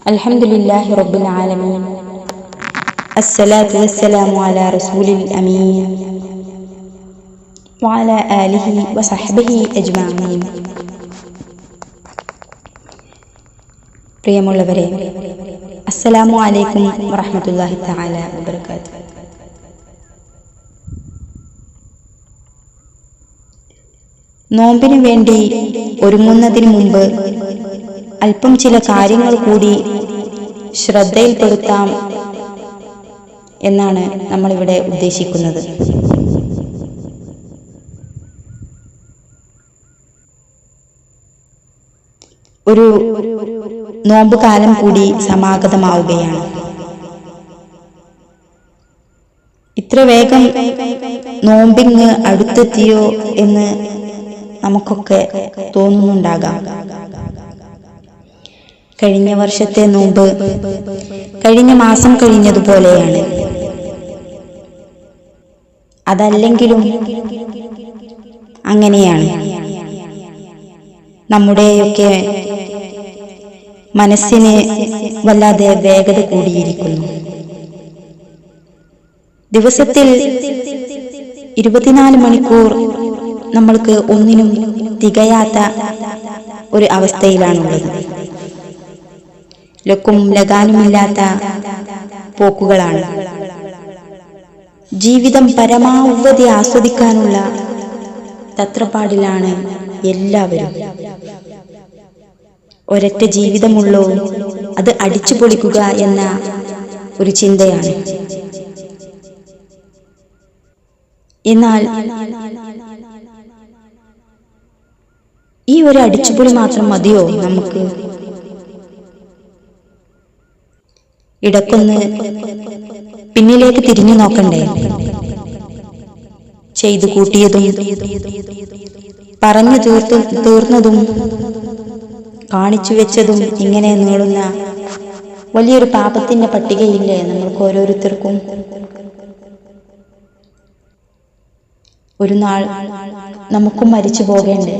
അൽഹംദുലില്ലാഹി റബ്ബിൽ ആലമീൻ. അസ്സലാത്തു വസ്സലാമു അലാ റസൂലിൽ അമീൻ വഅലാ ആലിഹി വസഹ്ബിഹി അജ്മഈൻ. പ്രിയമുള്ളവരെ, അസ്സലാമു അലൈക്കും വറഹ്മത്തുള്ളാഹി തആല വബറകാതുഹു. നോമ്പിനു വേണ്ടി ഒരുങ്ങുന്നതിന് മുമ്പ് അല്പം ചില കാര്യങ്ങൾ കൂടി ശ്രദ്ധയിൽപ്പെടുത്താം എന്നാണ് നമ്മളിവിടെ ഉദ്ദേശിക്കുന്നത്. ഒരു നോമ്പ് കാലം കൂടി സമാഗതമാവുകയാണ്. ഇത്ര വേഗം നോമ്പിങ് അടുത്തെത്തിയോ എന്ന് നമുക്കൊക്കെ തോന്നുന്നുണ്ടാകാം. കഴിഞ്ഞ വർഷത്തെ നോമ്പ് കഴിഞ്ഞ മാസം കഴിഞ്ഞതുപോലെയാണ്. അതല്ലെങ്കിലും അങ്ങനെയാണ്. നമ്മുടെയൊക്കെ മനസ്സിന് വല്ലാതെ വേഗത കൂടിയിരിക്കുന്നു. ദിവസത്തിൽ 24 മണിക്കൂർ നമ്മൾക്ക് ഒന്നിനും തികയാത്ത ഒരു അവസ്ഥയിലാണുള്ളത്. ലക്കും ലഗാനുമില്ലാത്ത പോക്കുകളാണ്. ജീവിതം പരമാവധി ആസ്വദിക്കാനുള്ള തത്രപ്പാടിലാണ് എല്ലാവരും. ഒരൊറ്റ ജീവിതമുള്ളൂ, അത് അടിച്ചു പൊളിക്കുക എന്ന ഒരു ചിന്തയാണ്. എന്നാൽ ഈ ഒരു അടിച്ചുപൊളി മാത്രം മതിയോ നമുക്ക്? ഇടക്കൊന്ന് പിന്നിലേക്ക് തിരിഞ്ഞു നോക്കണ്ടേ? ചെയ്തു കൂട്ടിയതും പറഞ്ഞു തീർന്നതും കാണിച്ചു വെച്ചതും ഇങ്ങനെ നീളുന്ന വലിയൊരു പാപത്തിന്റെ പട്ടികയില്ലേ നമ്മൾക്ക് ഓരോരുത്തർക്കും? ഒരു നാൾ നമുക്കും മരിച്ചു പോകേണ്ടേ?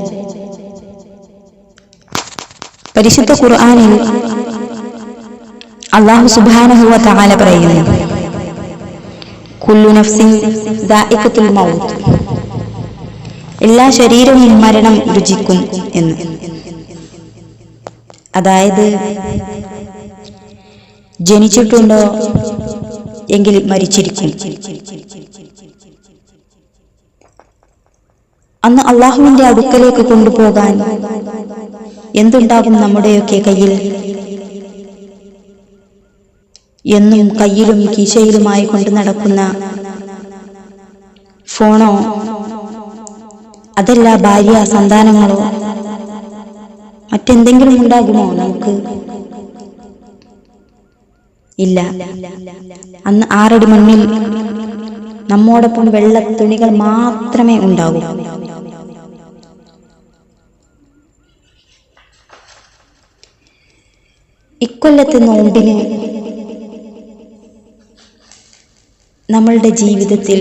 പരിശുദ്ധ ഖുർആനിൽ അല്ലാഹു സുബ്ഹാനഹു വ തആല പറയുന്നു, കുല്ലു നഫ്സിൻ ദാഇഖത്തുൽ മൗത്ത്, എല്ലാ ശരീരവും മരണം രുചിക്കും എന്ന്. അതായത് ജനിച്ചിട്ടുണ്ടോ എങ്കിൽ മരിച്ചിരിക്കും. അന്ന് അള്ളാഹുവിന്റെ അടുക്കലേക്ക് കൊണ്ടുപോകാൻ എന്തുണ്ടാകും നമ്മുടെയൊക്കെ കയ്യിൽ? എന്നും കയ്യിലും കീശയിലുമായി കൊണ്ടു നടക്കുന്ന ഫോണോ, അതല്ല ഭാര്യ സന്താനങ്ങളോ, മറ്റെന്തെങ്കിലും ഉണ്ടാകുമോ നമുക്ക്? ഇല്ല. അന്ന് 6 അടി മണ്ണിൽ നമ്മോടൊപ്പം വെള്ള തുണികൾ മാത്രമേ ഉണ്ടാകൂ. ഇക്കൊല്ലത്തെ നോമ്പിന് നമ്മളുടെ ജീവിതത്തിൽ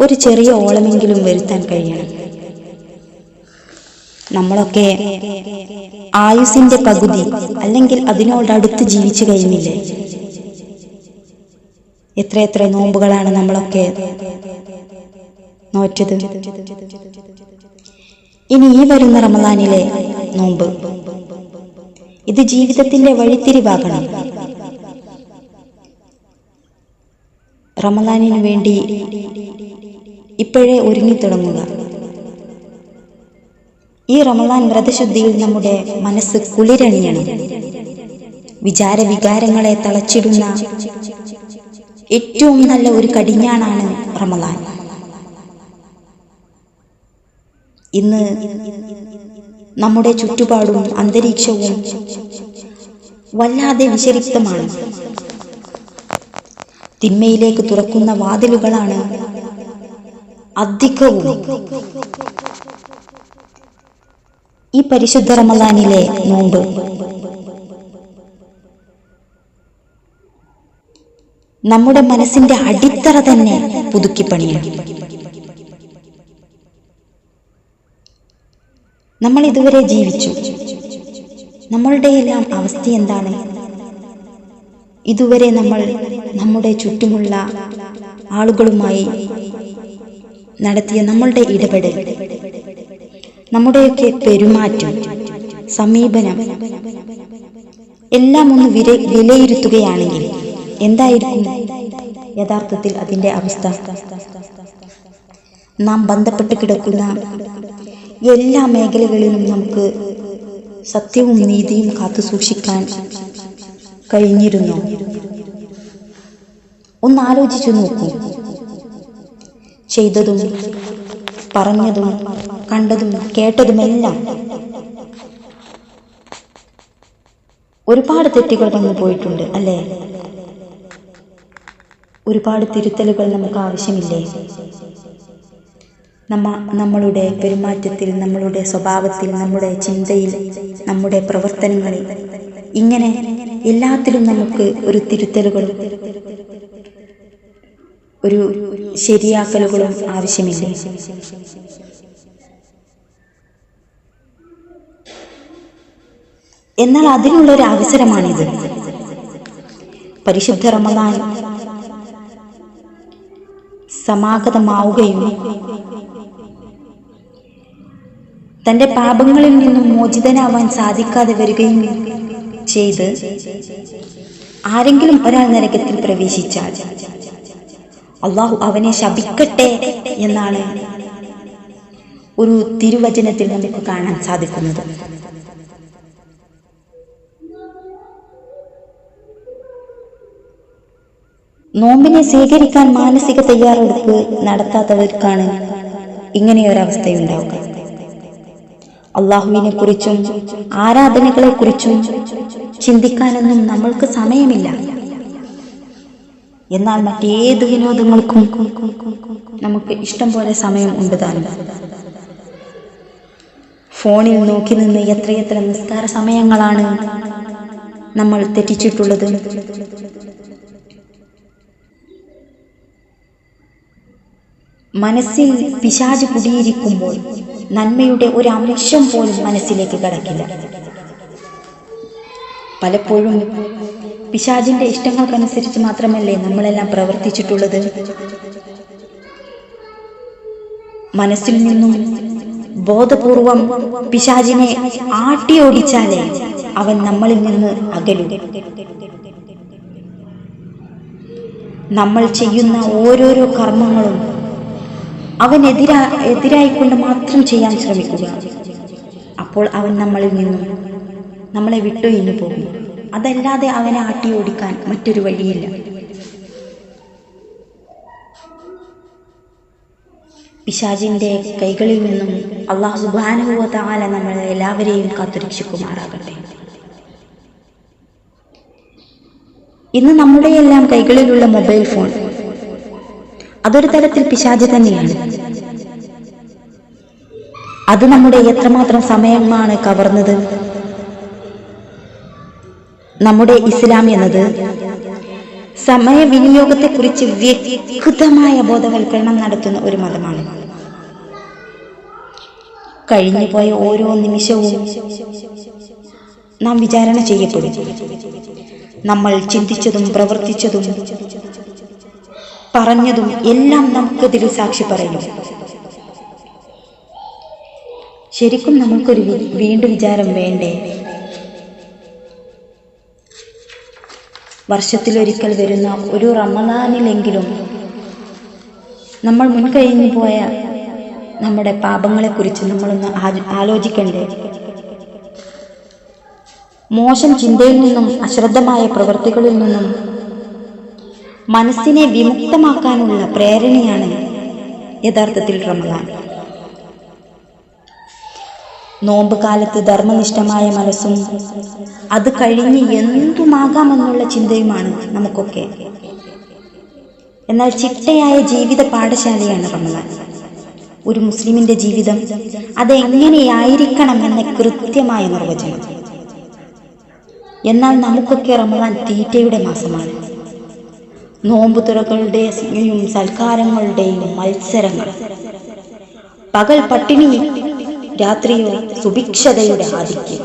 ഒരു ചെറിയ ഓളമെങ്കിലും വരുത്താൻ കഴിയണം. നമ്മളൊക്കെ ആയുസിന്റെ പകുതി അല്ലെങ്കിൽ അതിനോടടുത്ത് ജീവിച്ചു കഴിഞ്ഞില്ലേ? എത്ര നോമ്പുകളാണ് നമ്മളൊക്കെ നോറ്റത്. ഇനി ഈ വരുന്ന റമളാനിലെ നോമ്പ്, ഇത് ജീവിതത്തിന്റെ വഴിത്തിരിവാകണം. റമളാനിനു വേണ്ടി ഇപ്പോഴേ ഒരുങ്ങിത്തുടങ്ങുക. ഈ റമളാൻ വ്രതശുദ്ധിയിൽ നമ്മുടെ മനസ്സ് കുളിരണിയണം. വിചാരവികാരങ്ങളെ തളച്ചിടുന്ന ഏറ്റവും നല്ല ഒരു കടിഞ്ഞാണാണ് റമളാൻ. ഇന്ന് നമ്മുടെ ചുറ്റുപാടും അന്തരീക്ഷവും വല്ലാതെ വിഷലിപ്തമാണ്. തിന്മയിലേക്ക് തുറക്കുന്ന വാതിലുകളാണ് അധികവും. ഈ പരിശുദ്ധ റമളാനിലെ നോമ്പ് നമ്മുടെ മനസ്സിന്റെ അടിത്തറ തന്നെ പുതുക്കിപ്പണിയണം. നമ്മൾ ഇതുവരെ ജീവിച്ചു. നമ്മളുടെ എല്ലാം അവസ്ഥ എന്താണ്? ഇതുവരെ നമ്മൾ നമ്മുടെ ചുറ്റുമുള്ള ആളുകളുമായി നടത്തിയ നമ്മളുടെ ഇടപെടൽ, നമ്മുടെയൊക്കെ പെരുമാറ്റം, സമീപനം എല്ലാം ഒന്ന് വിലയിരുത്തുകയാണെങ്കിൽ എന്തായിരിക്കും യഥാർത്ഥത്തിൽ അതിൻ്റെ അവസ്ഥ? നാം ബന്ധപ്പെട്ട് കിടക്കുന്ന എല്ലാ മേഖലകളിലും നമുക്ക് സത്യവും നീതിയും കാത്തു സൂക്ഷിക്കാൻ കഴിഞ്ഞിരുന്നു? ഒന്ന് ആലോചിച്ചു നോക്കൂ. ചെയ്തതും പറഞ്ഞതും കണ്ടതും കേട്ടതുമെല്ലാം ഒരുപാട് തെറ്റുകൾ വന്നു പോയിട്ടുണ്ട് അല്ലേ? ഒരുപാട് തിരുത്തലുകൾ നമുക്ക് ആവശ്യമില്ലേ? നമ്മളുടെ പെരുമാറ്റത്തിൽ, നമ്മളുടെ സ്വഭാവത്തിൽ, നമ്മുടെ ചിന്തയിൽ, നമ്മുടെ പ്രവർത്തനങ്ങളിൽ, ഇങ്ങനെ എല്ലാത്തിലും നമുക്ക് ഒരു തിരുത്തലുകളും ഒരു ശരിയാക്കലുകളും ആവശ്യമില്ലേ? എന്നാൽ അതിനുള്ളൊരു അവസരമാണിത്. പരിശുദ്ധ റമദാൻ സമാഗതമാവുകയും തൻ്റെ പാപങ്ങളിൽ നിന്നും മോചിതനാവാൻ സാധിക്കാതെ വരികയും ചെയ്ത് ആരെങ്കിലും ഒരാൾ നരകത്തിൽ പ്രവേശിച്ചാൽ അള്ളാഹു അവനെ ശപിക്കട്ടെ എന്നാണ് ഒരു തിരുവചനത്തിൽ നമുക്ക് കാണാൻ സാധിക്കുന്നത്. നോമ്പിനെ സ്വീകരിക്കാൻ മാനസിക തയ്യാറെടുപ്പ് നടത്താത്തവർക്കാണ് ഇങ്ങനെയൊരവസ്ഥയുണ്ടാവുക. അള്ളാഹുവിനെ കുറിച്ചും ആരാധനകളെ കുറിച്ചും ചിന്തിക്കാനൊന്നും നമ്മൾക്ക് സമയമില്ല. എന്നാൽ മറ്റേത് വിനോദങ്ങൾക്കും നമുക്ക് ഇഷ്ടം പോലെ സമയം ഉണ്ട് താനും. ഫോണിൽ നോക്കി നിന്ന് എത്രയെത്ര നിസ്കാര സമയങ്ങളാണ് നമ്മൾ തെറ്റിച്ചിട്ടുള്ളത്. മനസ്സിൽ പിശാച് കുടിയിരിക്കുമ്പോൾ നന്മയുടെ ഒരു അംശം പോലും മനസ്സിലേക്ക് കടക്കില്ല. പലപ്പോഴും പിശാചിന്റെ ഇഷ്ടങ്ങൾക്കനുസരിച്ച് മാത്രമല്ലേ നമ്മളെല്ലാം പ്രവർത്തിച്ചിട്ടുള്ളത്. മനസ്സിൽ നിന്നും ബോധപൂർവം പിശാചിനെ ആട്ടിയോടിച്ചാലേ അവൻ നമ്മളിൽ നിന്ന് അകലും. നമ്മൾ ചെയ്യുന്ന ഓരോരോ കർമ്മങ്ങളും അവൻ എതിരായിക്കൊണ്ട് മാത്രം ചെയ്യാൻ ശ്രമിക്കുക. അപ്പോൾ അവൻ നമ്മളിൽ നിന്നും നമ്മളെ വിട്ടൊഴിഞ്ഞു പോകും. അതല്ലാതെ അവനെ ആട്ടിയോടിക്കാൻ മറ്റൊരു വഴിയില്ല. പിശാചിന്റെ കൈകളിൽ നിന്നും അല്ലാഹു സുബ്ഹാനഹു വ തആല നമ്മളെ എല്ലാവരെയും കാത്തുരക്ഷിക്കുമാറാകട്ടെ. ഇന്ന് നമ്മുടെ എല്ലാം കൈകളിലുള്ള മൊബൈൽ ഫോൺ അതൊരു തരത്തിൽ പിശാച് തന്നെയാണ്. അത് നമ്മുടെ എത്രമാത്രം സമയമാണ് കവർന്നത്. നമ്മുടെ ഇസ്ലാം എന്നത് സമയവിനിയോഗത്തെക്കുറിച്ച് വ്യക്തമായ ബോധവൽക്കരണം നടത്തുന്ന ഒരു മതമാണ്. കഴിഞ്ഞുപോയ ഓരോ നിമിഷവും നാം വിചാരണ ചെയ്യപ്പെടും. നമ്മൾ ചിന്തിച്ചതും പ്രവർത്തിച്ചതും പറഞ്ഞതും എല്ലാം നമുക്കെതിരെ സാക്ഷി പറയുന്നു. ശരിക്കും നമുക്കൊരു വീണ്ടും വിചാരം വേണ്ടേ? വർഷത്തിലൊരിക്കൽ വരുന്ന ഒരു റമദാനിലെങ്കിലും നമ്മൾ മുൻകഴിഞ്ഞു പോയ നമ്മുടെ പാപങ്ങളെക്കുറിച്ച് നമ്മളൊന്ന് ആലോചിക്കണ്ടേ? മോശം ചിന്തയിൽ നിന്നും അശ്രദ്ധമായ പ്രവൃത്തികളിൽ നിന്നും മനസ്സിനെ വിമുക്തമാക്കാനുള്ള പ്രേരണയാണ് യഥാർത്ഥത്തിൽ റമദാൻ. നോമ്പ് കാലത്ത് ധർമ്മനിഷ്ഠമായ മനസ്സും അത് കഴിഞ്ഞ് എന്തുമാകാമെന്നുള്ള ചിന്തയുമാണ് നമുക്കൊക്കെ. എന്നാൽ ചിട്ടയായ ജീവിത പാഠശാലയാണ് റമദാൻ. ഒരു മുസ്ലിമിന്റെ ജീവിതം അതെങ്ങനെയായിരിക്കണം എന്ന കൃത്യമായ നിർവചനം. എന്നാൽ നമുക്കൊക്കെ റമദാൻ തീറ്റയുടെ മാസമാണ്. നോമ്പുതുറകളുടെയും സൽക്കാരങ്ങളുടെയും മത്സരങ്ങൾ, പകൽ പട്ടിണി രാത്രിയോ സുഭിക്ഷതയുടെ ആധിക്യം.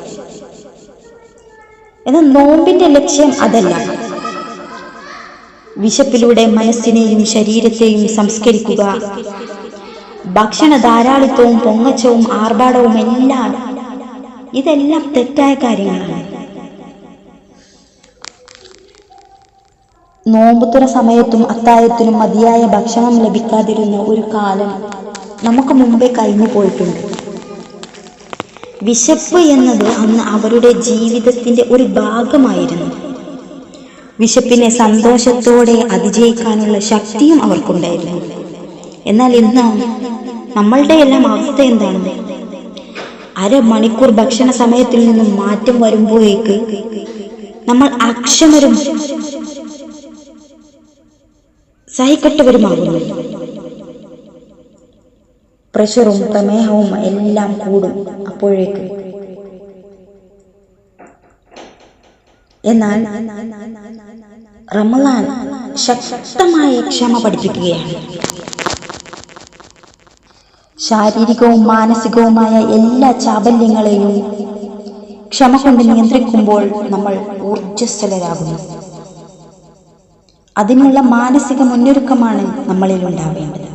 എന്നാൽ നോമ്പിന്റെ ലക്ഷ്യം അതല്ല. വിശപ്പിലൂടെ മനസ്സിനെയും ശരീരത്തെയും സംസ്കരിക്കുക. ഭക്ഷണ ധാരാളിത്വവും പൊങ്ങച്ചവും ആർഭാടവും ഇതെല്ലാം തെറ്റായ കാര്യങ്ങളാണ്. നോമ്പുതുറ സമയത്തും അത്താഴത്തിനും മതിയായ ഭക്ഷണം ലഭിക്കാതിരുന്ന ഒരു കാലം നമുക്ക് മുമ്പേ കഴിഞ്ഞു പോയിട്ടുണ്ട്. വിശപ്പ് എന്നത് അന്ന് അവരുടെ ജീവിതത്തിന്റെ ഒരു ഭാഗമായിരുന്നു. വിശപ്പിനെ സന്തോഷത്തോടെ അതിജയിക്കാനുള്ള ശക്തിയും അവർക്കുണ്ടായിരുന്നു. എന്നാൽ ഇന്ന് നമ്മളുടെ എല്ലാം അവസ്ഥ എന്താണ്? അരമണിക്കൂർ ഭക്ഷണ സമയത്തിൽ നിന്നും മാറ്റം വരുമ്പോഴേക്ക് നമ്മൾ അക്ഷമരും സഹിക്കട്ടവരുമാകുന്നു. പ്രഷറും പ്രമേഹവും എല്ലാം കൂടും അപ്പോഴേക്ക്. എന്നാൽ റമളാൻ ശക്തമായ ക്ഷമ പഠിപ്പിക്കുകയാണ്. ശാരീരികവും മാനസികവുമായ എല്ലാ ചാബല്യങ്ങളെയും ക്ഷമ കൊണ്ട് നിയന്ത്രിക്കുമ്പോൾ നമ്മൾ ഊർജ്ജസ്വലരാകുന്നു. അതിനുള്ള മാനസിക മുന്നൊരുക്കമാണ് നമ്മളിൽ ഉണ്ടാവേണ്ടത്.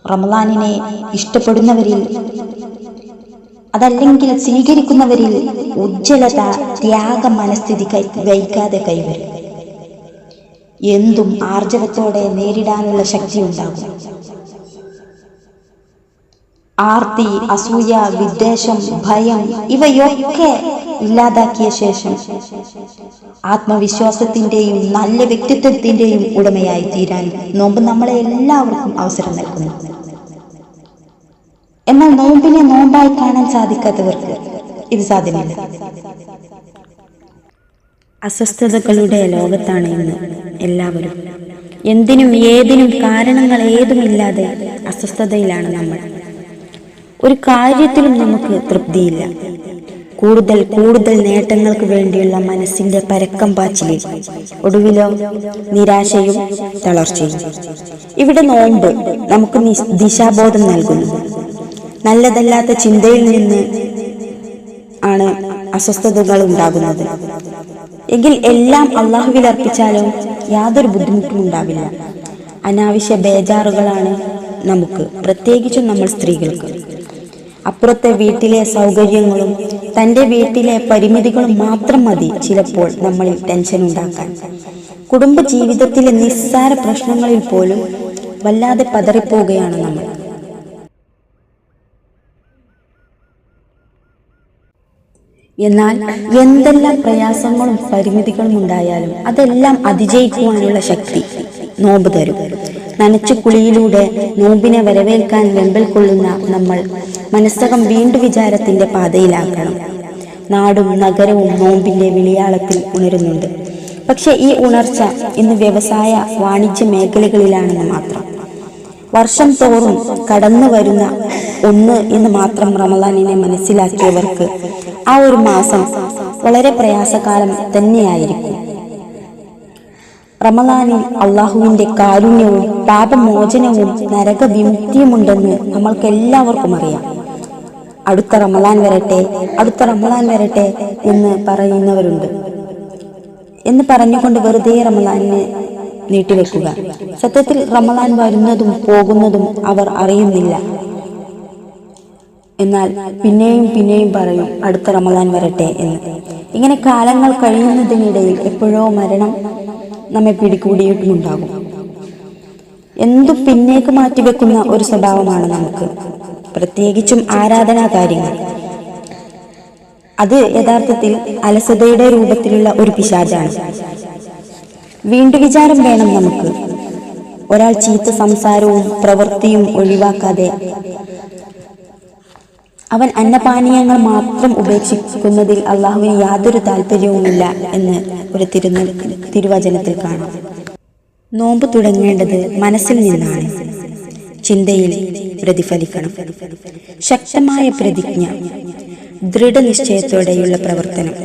റമളാനിനെ ഇഷ്ടപ്പെടുന്നവരിൽ, അതല്ലെങ്കിൽ സ്വീകരിക്കുന്നവരിൽ ഉജ്ജ്വലത, ത്യാഗ മനസ്ഥിതി വൈകാതെ കൈവരും. എന്തും ആർജവത്തോടെ നേരിടാനുള്ള ശക്തി ഉണ്ടാകും. ആർത്തി, അസൂയ, വിദ്വേഷം, ഭയം ഇവയൊക്കെ ഇല്ലാതാക്കിയ ശേഷം ആത്മവിശ്വാസത്തിന്റെയും നല്ല വ്യക്തിത്വത്തിന്റെയും ഉടമയായി തീരാൻ നോമ്പ് നമ്മളെ എല്ലാവർക്കും അവസരം നൽകുന്നു. എന്നാൽ നോമ്പിനെ നോമ്പായി കാണാൻ സാധിക്കാത്തവർക്ക് ഇത് സാധ്യമല്ല. അസ്വസ്ഥതകളുടെ ലോകത്താണ് ഇന്ന് എല്ലാവരും. എന്തിനും ഏതിനും കാരണങ്ങൾ ഏതുമില്ലാതെ അസ്വസ്ഥതയിലാണ് നമ്മൾ. ഒരു കാര്യത്തിലും നമുക്ക് തൃപ്തിയില്ല. കൂടുതൽ കൂടുതൽ നേട്ടങ്ങൾക്ക് വേണ്ടിയുള്ള മനസ്സിന്റെ പരക്കം പാച്ചിലിൽ ഒടുവിലോ നിരാശയും തളർച്ചയും. ഇവിടെ നോമ്പ് നമുക്ക് ദിശാബോധം നൽകുന്നു. നല്ലതല്ലാത്ത ചിന്തയിൽ നിന്ന് ആണ് അസ്വസ്ഥതകൾ ഉണ്ടാകുന്നത് എങ്കിൽ എല്ലാം അള്ളാഹുവിൽ അർപ്പിച്ചാലോ യാതൊരു ബുദ്ധിമുട്ടും ഉണ്ടാവില്ല. അനാവശ്യ ബേജാറുകളാണ് നമുക്ക്, പ്രത്യേകിച്ചും നമ്മൾ സ്ത്രീകൾക്ക്. അപ്പുറത്തെ വീട്ടിലെ സൗകര്യങ്ങളും തൻ്റെ വീട്ടിലെ പരിമിതികളും മാത്രം മതി ചിലപ്പോൾ നമ്മളിൽ ടെൻഷൻ ഉണ്ടാക്കാൻ. കുടുംബ ജീവിതത്തിലെ നിസ്സാര പ്രശ്നങ്ങളിൽ പോലും വല്ലാതെ പതറിപ്പോവുകയാണ് നമ്മൾ. എന്നാൽ എന്തെല്ലാം പ്രയാസങ്ങളും പരിമിതികളും ഉണ്ടായാലും അതെല്ലാം അതിജയിക്കുവാനുള്ള ശക്തി നോമ്പ് തരും. നനച്ച കുളിയിലൂടെ നോമ്പിനെ വരവേൽക്കാൻ വെമ്പൽ കൊള്ളുന്ന നമ്മൾ മനസ്സകം വീണ്ടും വിചാരത്തിന്റെ പാതയിലാക്കണം. നാടും നഗരവും നോമ്പിന്റെ വിളിയാളത്തിൽ ഉണരുന്നുണ്ട്. പക്ഷെ ഈ ഉണർച്ച ഇന്ന് വ്യവസായ വാണിജ്യ മേഖലകളിലാണെന്ന് മാത്രം. വർഷം തോറും കടന്നു വരുന്ന ഒന്ന് എന്ന് മാത്രം റമളാനിനെ മനസ്സിലാക്കിയവർക്ക് ആ ഒരു മാസം വളരെ പ്രയാസകാലം തന്നെയായിരിക്കും. റമളാനിൽ അള്ളാഹുവിന്റെ കാരുണ്യവും പാപമോചനവും നരകവിമുക്തിയുമുണ്ടെന്ന് നമ്മൾക്ക് എല്ലാവർക്കും അറിയാം. അടുത്ത റമളാൻ വരട്ടെ, അടുത്ത റമളാൻ വരട്ടെ എന്ന് പറയുന്നവരുണ്ട്. എന്ന് പറഞ്ഞുകൊണ്ട് വെറുതെ റമളാനിനെ നീട്ടിവെക്കുക. സത്യത്തിൽ റമളാൻ വരുന്നതും പോകുന്നതും അവർ അറിയുന്നില്ല. എന്നാൽ പിന്നെയും പിന്നെയും പറയും അടുത്ത റമളാൻ വരട്ടെ എന്ന്. ഇങ്ങനെ കാലങ്ങൾ കഴിയുന്നതിനിടയിൽ എപ്പോഴോ മരണം നമ്മെ പിടികൂടിയിട്ടുമുണ്ടാകും. എന്തും പിന്നേക്ക് മാറ്റിവെക്കുന്ന ഒരു സ്വഭാവമാണ് നമുക്ക്, പ്രത്യേകിച്ചും ആരാധനാ കാര്യങ്ങൾ. അത് യഥാർത്ഥത്തിൽ അലസതയുടെ രൂപത്തിലുള്ള ഒരു പിശാചാണ്. വീണ്ടും വിചാരം വേണം നമുക്ക്. ഒരാൾ ചീത്ത സംസാരവും പ്രവൃത്തിയും ഒഴിവാക്കാതെ അവൻ അന്നപാനീയങ്ങൾ മാത്രം ഉപേക്ഷിക്കുന്നതിൽ അള്ളാഹുവിന് യാതൊരു താല്പര്യവുമില്ല എന്ന് ഒരു തിരുവചനത്തിൽ കാണാം. നോമ്പ് തുടങ്ങേണ്ടത് മനസ്സിൽ നിന്നാണ്. ചിന്തയിൽ പ്രതിഫലിക്കണം. ശക്തമായ പ്രതിജ്ഞ, ദൃഢനിശ്ചയത്തോടെയുള്ള പ്രവർത്തനം,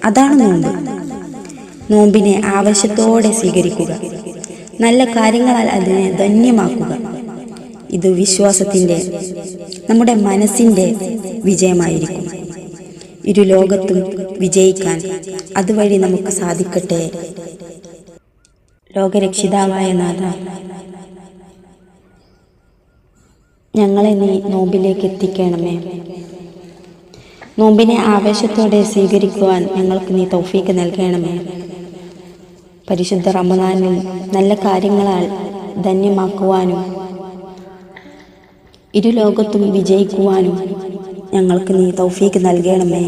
അതാണ് നോമ്പ്. നോമ്പിനെ ആവശ്യത്തോടെ സ്വീകരിക്കുക. നല്ല കാര്യങ്ങളാൽ അതിനെ ധന്യമാക്കുക. ഇത് വിശ്വാസത്തിന്റെ നമ്മുടെ മനസ്സിൻ്റെ വിജയമായിരിക്കും. ഇരു ലോകത്തും വിജയിക്കാൻ അതുവഴി നമുക്ക് സാധിക്കട്ടെ. ലോകരക്ഷിതാവായ നാഥ, ഞങ്ങളെ നീ നോമ്പിലേക്ക് എത്തിക്കണമേ. നോമ്പിനെ ആവേശത്തോടെ സ്വീകരിക്കുവാൻ ഞങ്ങൾക്ക് നീ തൗഫീക്ക് നൽകണമേ. പരിശുദ്ധ റമദാനിൽ നല്ല കാര്യങ്ങളാൽ ധന്യമാക്കുവാനും ഇരു ലോകത്തും വിജയിക്കുവാനും ഞങ്ങൾക്ക് നീ തൗഫീക്ക് നൽകണമേ.